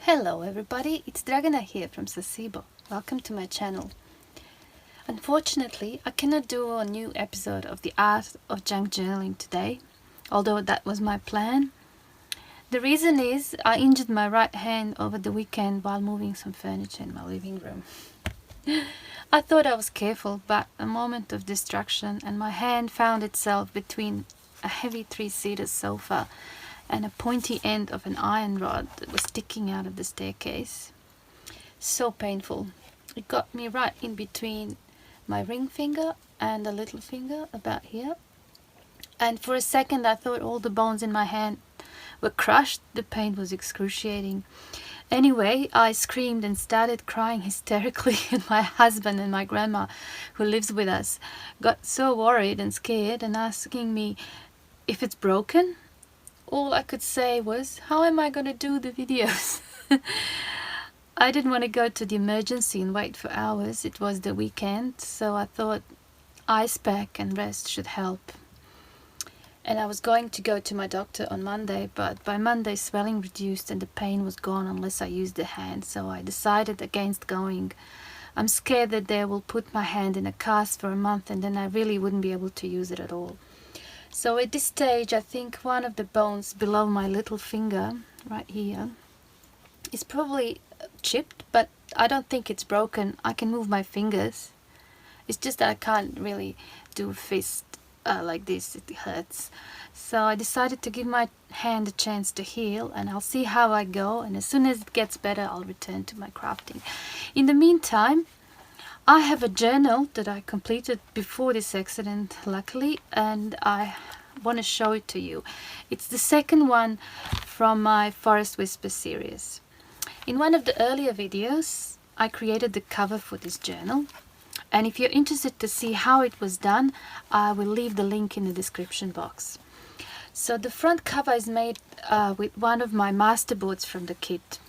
Hello everybody, it's Dragana here from Saacibo. Welcome to my channel. Unfortunately, I cannot do a new episode of the art of junk journaling today, although that was my plan. The reason is I injured my right hand over the weekend while moving some furniture in my living room. I thought I was careful, but a moment of distraction and my hand found itself between a heavy three-seater sofa and a pointy end of an iron rod that was sticking out of the staircase. So painful. It got me right in between my ring finger and the little finger about here. And for a second I thought all the bones in my hand were crushed. The pain was excruciating. Anyway, I screamed and started crying hysterically, and my husband and my grandma, who lives with us, got so worried and scared and asking me if it's broken. All I could say was, how am I going to do the videos? I didn't want to go to the emergency and wait for hours. It was the weekend, so I thought ice pack and rest should help. And I was going to go to my doctor on Monday, but by Monday swelling reduced and the pain was gone unless I used the hand, so I decided against going. I'm scared that they will put my hand in a cast for a month and then I really wouldn't be able to use it at all. So at this stage I think one of the bones below my little finger, right here, is probably chipped, but I don't think it's broken. I can move my fingers. It's just that I can't really do a fist like this, it hurts. So I decided to give my hand a chance to heal and I'll see how I go, and as soon as it gets better I'll return to my crafting. In the meantime, I have a journal that I completed before this accident, luckily, and I want to show it to you. It's the second one from my Forest Whisper series. In one of the earlier videos, I created the cover for this journal, and if you're interested to see how it was done, I will leave the link in the description box. So the front cover is made with one of my masterboards from the kit.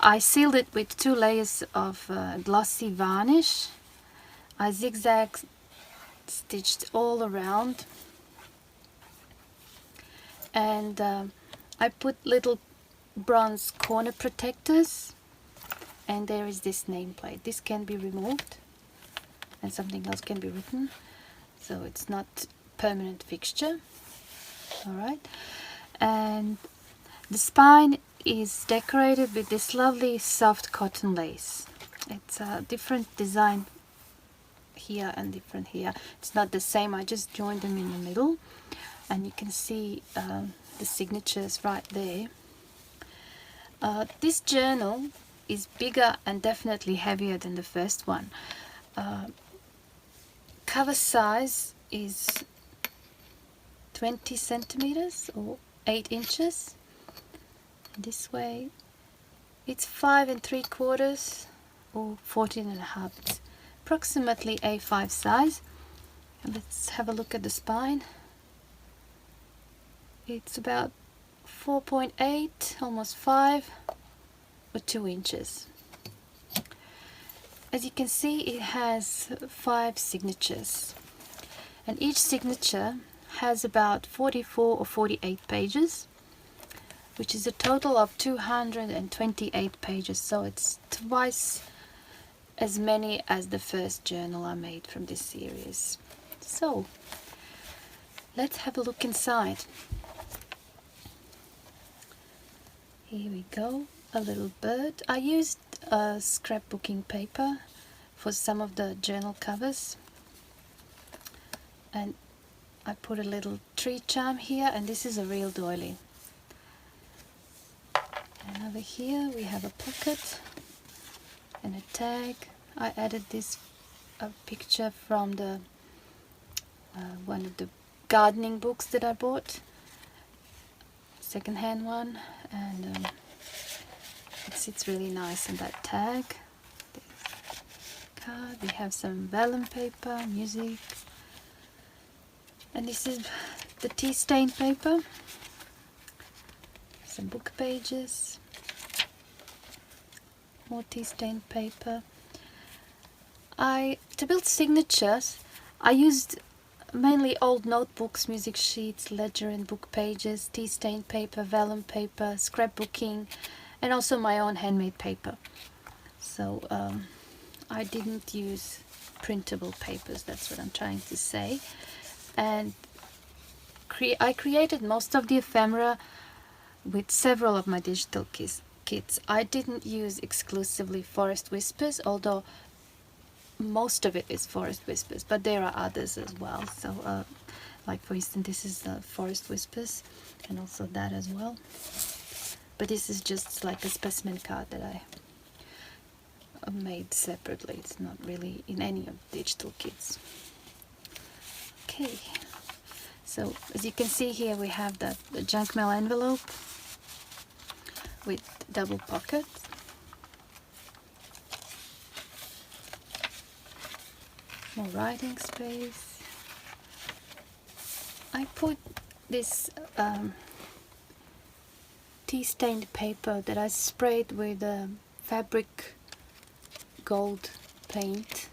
I sealed it with 2 layers of glossy varnish. I zigzag stitched all around, and I put little bronze corner protectors, and there is this nameplate. This can be removed and something else can be written, so it's not permanent fixture. Alright, and the spine is decorated with this lovely soft cotton lace. It's a different design here and different here. It's not the same, I just joined them in the middle, and you can see the signatures right there. This journal is bigger and definitely heavier than the first one. Cover size is 20 centimeters or 8 inches. This way it's 5 3/4 or 14.5. It's approximately A5 size. And let's have a look at the spine. It's about 4.8, almost 5, or 2 inches. As you can see, it has 5 signatures, and each signature has about 44 or 48 pages, which is a total of 228 pages, so it's twice as many as the first journal I made from this series. So let's have a look inside. Here we go, a little bird. I used scrapbooking paper for some of the journal covers, and I put a little tree charm here, and this is a real doily. And over here we have a pocket and a tag. I added this picture from the one of the gardening books that I bought, second-hand one, and it sits really nice in that tag. Card. We have some vellum paper, music, and this is the tea stain paper, some book pages, more tea stain paper. To build signatures, I used mainly old notebooks, music sheets, ledger and book pages, tea stain paper, vellum paper, scrapbooking, and also my own handmade paper. So I didn't use printable papers, that's what I'm trying to say. And I created most of the ephemera with several of my digital kits. I didn't use exclusively Forest Whispers, although most of it is Forest Whispers, but there are others as well. So like for instance, this is Forest Whispers, and also that as well. But this is just like a specimen card that I made separately. It's not really in any of the digital kits. Okay, so as you can see here, we have the junk mail envelope with double pockets. More writing space. I put this tea-stained paper that I sprayed with fabric gold paint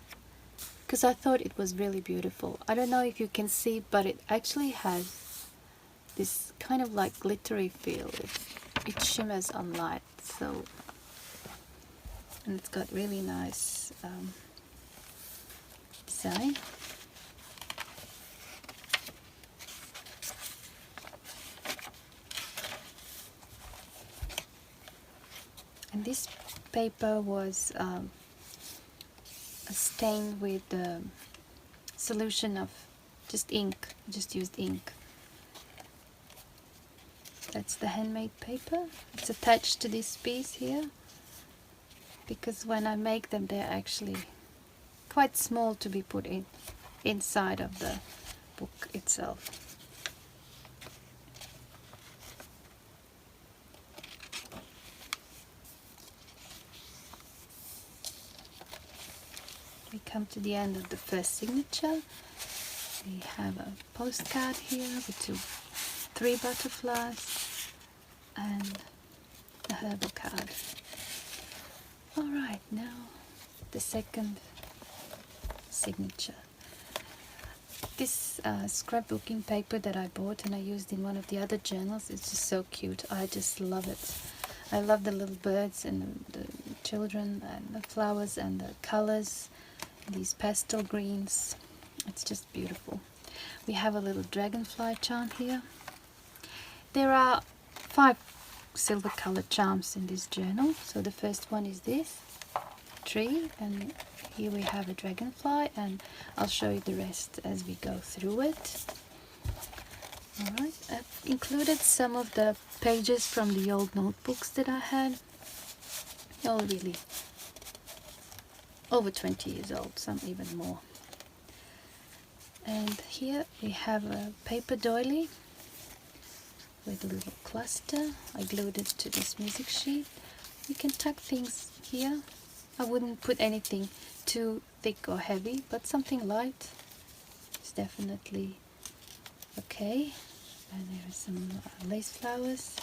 because I thought it was really beautiful. I don't know if you can see, but it actually has this kind of like glittery feel. It shimmers on light, so, and it's got really nice design. And this paper was stained with a solution of just ink. I just used ink. That's the handmade paper. It's attached to this piece here because when I make them, they're actually quite small to be put inside of the book itself. We come to the end of the first signature. We have a postcard here with three butterflies and a herbal card. Alright, now the second signature. This scrapbooking paper that I bought and I used in one of the other journals, it's just so cute. I just love it. I love the little birds and the children and the flowers and the colors, these pastel greens. It's just beautiful. We have a little dragonfly charm here. There are 5 silver colored charms in this journal. So the first one is this tree, and here we have a dragonfly, and I'll show you the rest as we go through it. Alright, I've included some of the pages from the old notebooks that I had. They're all really over 20 years old, some even more. And here we have a paper doily with a little cluster. I glued it to this music sheet. You can tuck things here. I wouldn't put anything too thick or heavy, but something light is definitely okay. And there are some lace flowers.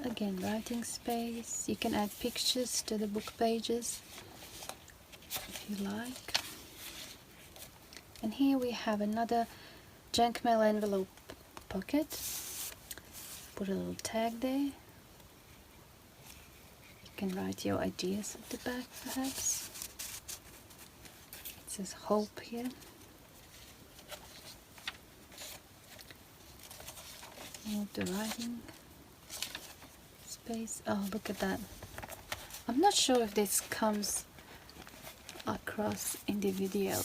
Again, writing space. You can add pictures to the book pages if you like. And here we have another junk mail envelope pocket. Put a little tag there. You can write your ideas at the back perhaps. It says hope here. Move the writing space. Oh, look at that. I'm not sure if this comes across in the video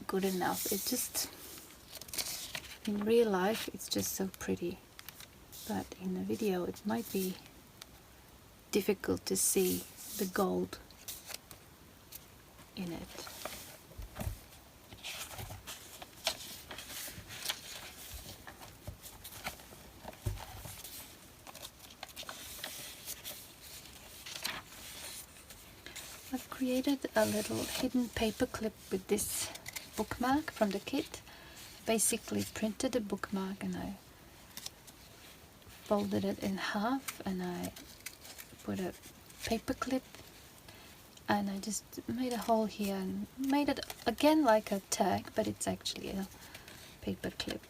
good enough. It just, in real life, it's just so pretty. But in the video, it might be difficult to see the gold in it. I've created a little hidden paper clip with this bookmark from the kit. Basically printed a bookmark and I folded it in half and I put a paper clip and I just made a hole here and made it again like a tag, but it's actually a paper clip.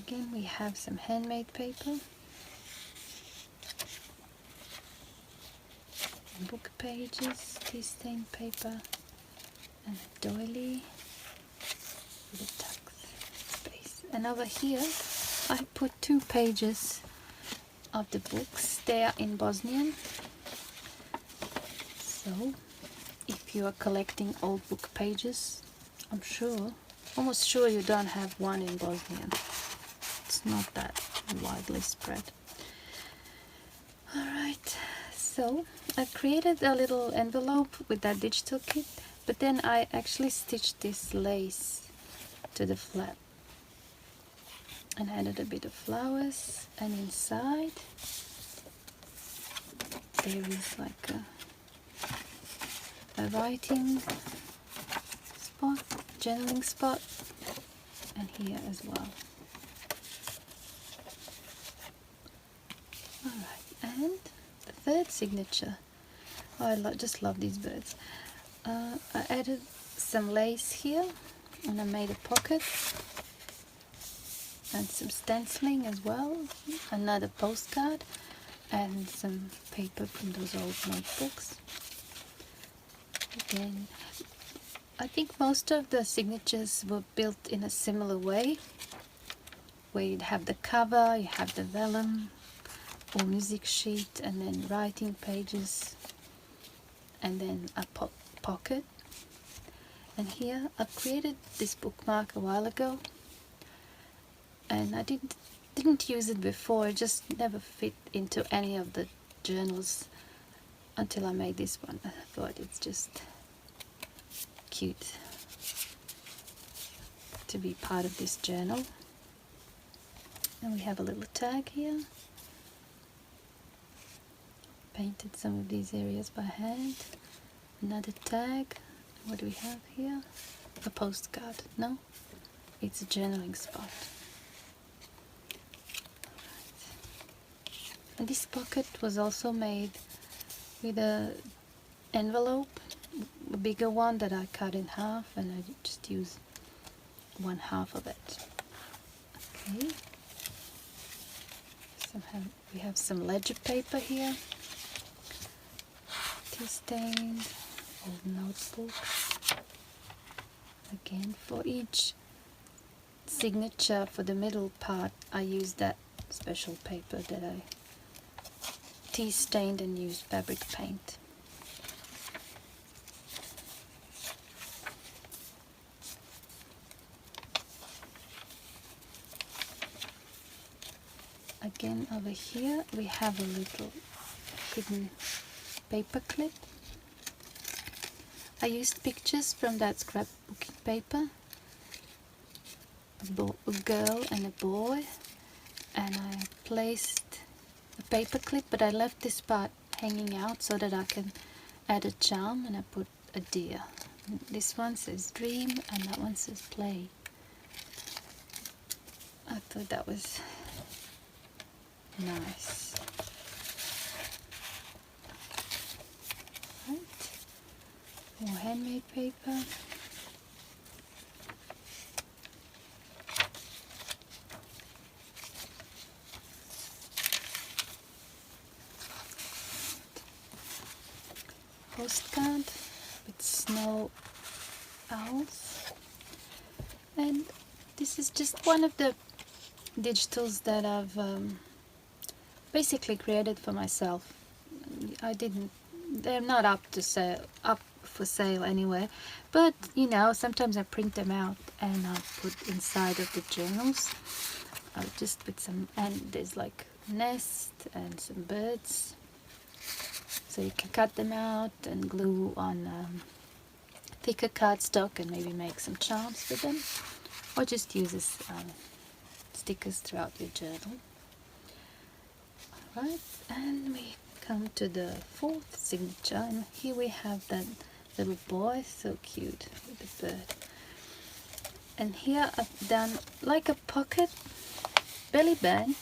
Again, we have some handmade paper, book pages, tea stained paper, and a doily with a tuck space. And over here I put 2 pages of the books. They are in Bosnian, so if you are collecting old book pages, I'm almost sure you don't have one in Bosnian. It's not that widely spread. Alright, so I created a little envelope with that digital kit, but then I actually stitched this lace to the flap and added a bit of flowers, and inside there is like a writing spot, journaling spot, and here as well. Alright, and the third signature. Oh, I just love these birds. I added some lace here, and I made a pocket and some stenciling as well, another postcard, and some paper from those old notebooks. Again, I think most of the signatures were built in a similar way, where you'd have the cover, you have the vellum or music sheet, and then writing pages, and then a pocket. And here I created this bookmark a while ago, and I didn't use it before. It just never fit into any of the journals until I made this one. I thought it's just cute to be part of this journal. And we have a little tag here. Painted some of these areas by hand. Another tag. What do we have here? A postcard. No, it's a journaling spot. And this pocket was also made with a envelope, a bigger one that I cut in half, and I just used 1/2 of it. Okay. We have some ledger paper here, tea stained, old notebooks. Again, for each signature for the middle part, I used that special paper that I tea stained and used fabric paint. Again, over here we have a little hidden paper clip. I used pictures from that scrapbooking paper, a girl and a boy, and I placed a paper clip, but I left this part hanging out so that I can add a charm, and I put a deer. This one says dream and that one says play. I thought that was nice. Right. More handmade paper. Postcard with snow owls, and this is just one of the digitals that I've basically created for myself. They're not up for sale anyway, but you know, sometimes I print them out and I put inside of the journals, just with some, and there's like nest and some birds. So you can cut them out and glue on thicker cardstock and maybe make some charms with them, or just use as stickers throughout your journal. Alright, and we come to the 4th signature, and here we have that little boy, so cute, with the bird. And here I've done like a pocket belly band,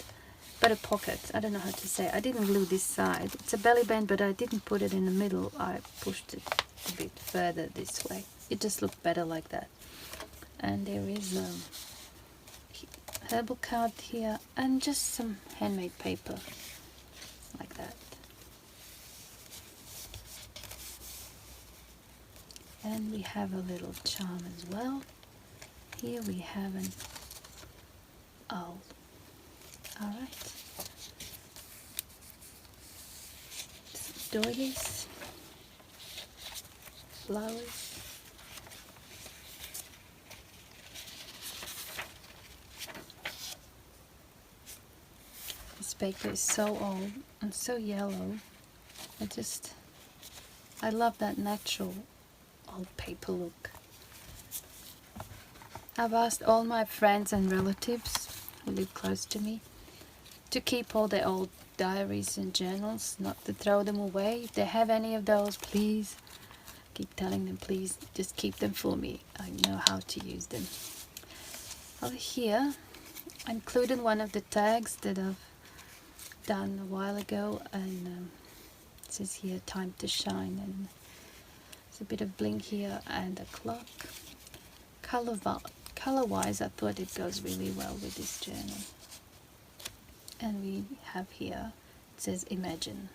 but a pocket. I don't know how to say. I didn't glue this side. It's a belly band, but I didn't put it in the middle. I pushed it a bit further this way. It just looked better like that. And there is herbal card here, and just some handmade paper like that. And we have a little charm as well. Here we have an owl. Alright. Some doilies, flowers. This paper is so old and so yellow. I love that natural old paper look. I've asked all my friends and relatives who live close to me to keep all their old diaries and journals, not to throw them away. If they have any of those, please keep telling them, please just keep them for me. I know how to use them. Over here I included one of the tags that I've done a while ago, and it says here time to shine, and there's a bit of bling here and a clock. Color wise, I thought it goes really well with this journal. And we have here, it says imagine.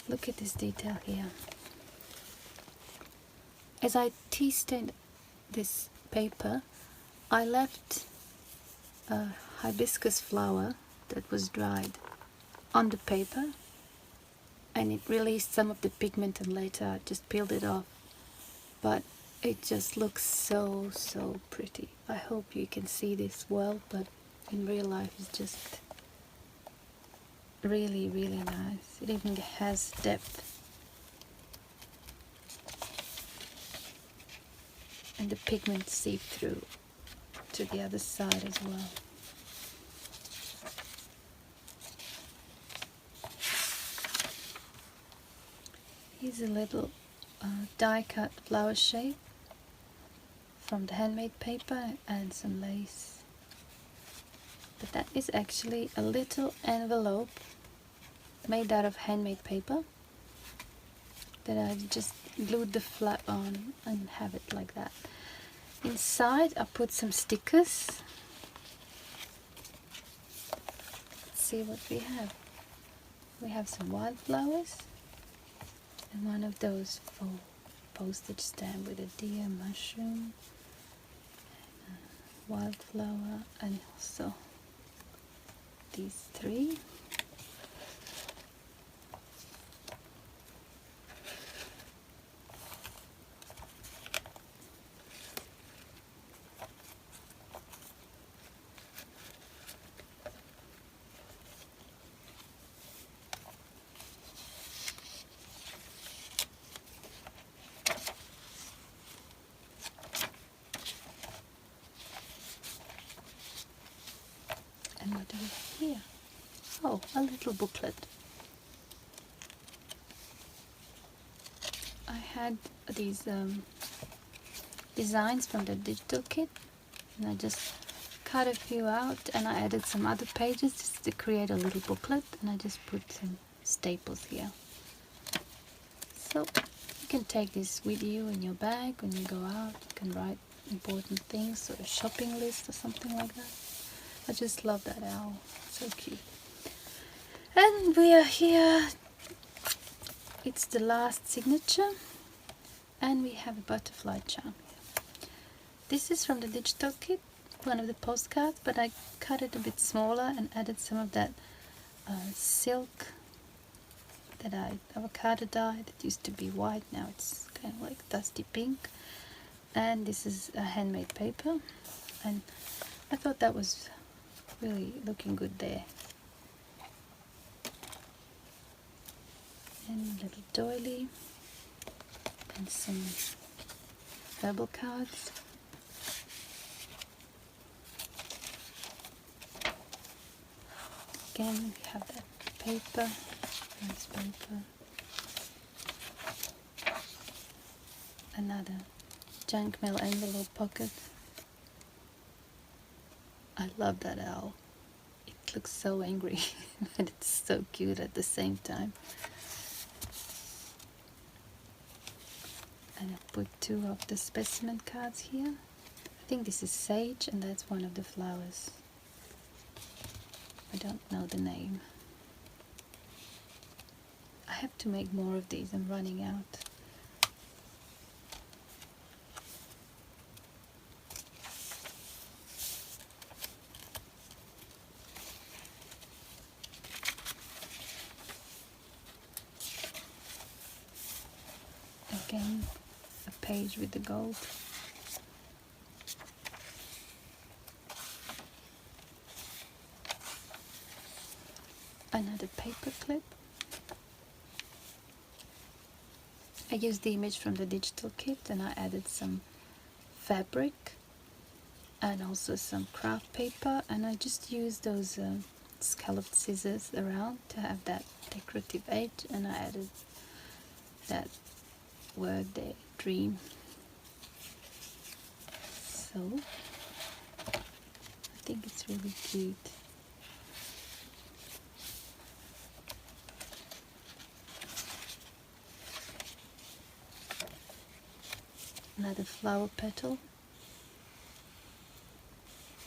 Look at this detail here. As I tea stained this paper, I left a hibiscus flower that was dried on the paper, and it released some of the pigment, and later I just peeled it off. But it just looks so pretty. I hope you can see this well, but in real life it's just really nice. It even has depth. And the pigment seep through to the other side as well. Here's a little die-cut flower shape from the handmade paper and some lace. But that is actually a little envelope made out of handmade paper that I've just glued the flap on and have it like that. Inside I put some stickers. Let's see what we have. We have some wildflowers and one of those full postage stamp with a deer, mushroom, wildflower, and also these three. And what do we have here? Oh, a little booklet. I had these designs from the digital kit, and I just cut a few out and I added some other pages just to create a little booklet, and I just put some staples here. So you can take this with you in your bag when you go out. You can write important things or a shopping list or something like that. I just love that owl, so cute. And we are here. It's the last signature, and we have a butterfly charm here. This is from the digital kit, one of the postcards, but I cut it a bit smaller and added some of that silk that avocado dye that used to be white. Now it's kind of like dusty pink. And this is a handmade paper, and I thought that was really looking good there. And a little doily and some herbal cards. Again, we have that paper, nice paper. Another junk mail envelope pocket. I love that owl. It looks so angry, but it's so cute at the same time. And I put 2 of the specimen cards here. I think this is sage, and that's one of the flowers. I don't know the name. I have to make more of these, I'm running out. Again, a page with the gold. Another paper clip. I used the image from the digital kit and I added some fabric and also some craft paper, and I just used those scalloped scissors around to have that decorative edge, and I added that word there, dream. So I think it's really cute. Another flower petal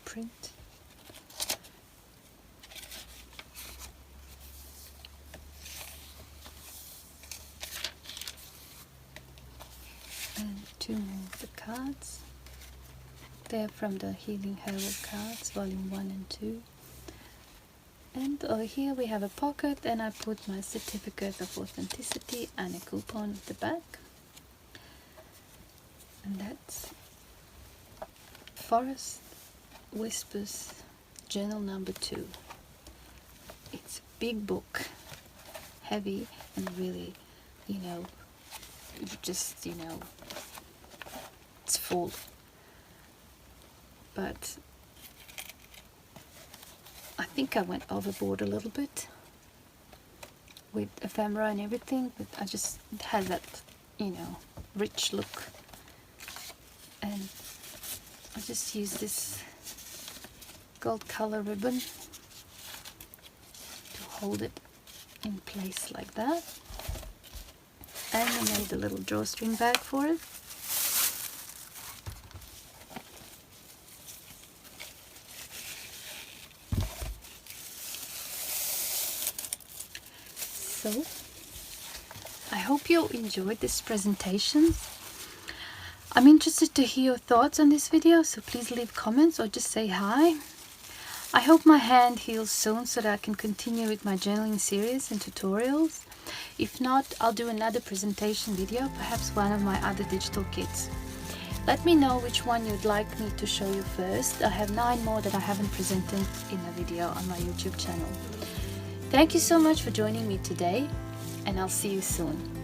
print. And 2 more of the cards. They're from the Healing Herbal cards, volume 1 and 2. And over here we have a pocket, and I put my certificate of authenticity and a coupon at the back. And that's Forest Whispers journal number 2. It's a big book, heavy and really, you know, just, you know, it's full. But I think I went overboard a little bit with ephemera and everything, but I just had that, you know, rich look. And I just use this gold color ribbon to hold it in place like that. And I made a little drawstring bag for it. So I hope you enjoyed this presentation. I'm interested to hear your thoughts on this video, so please leave comments or just say hi. I hope my hand heals soon so that I can continue with my journaling series and tutorials. If not, I'll do another presentation video, perhaps one of my other digital kits. Let me know which one you'd like me to show you first. I have 9 more that I haven't presented in a video on my YouTube channel. Thank you so much for joining me today, and I'll see you soon.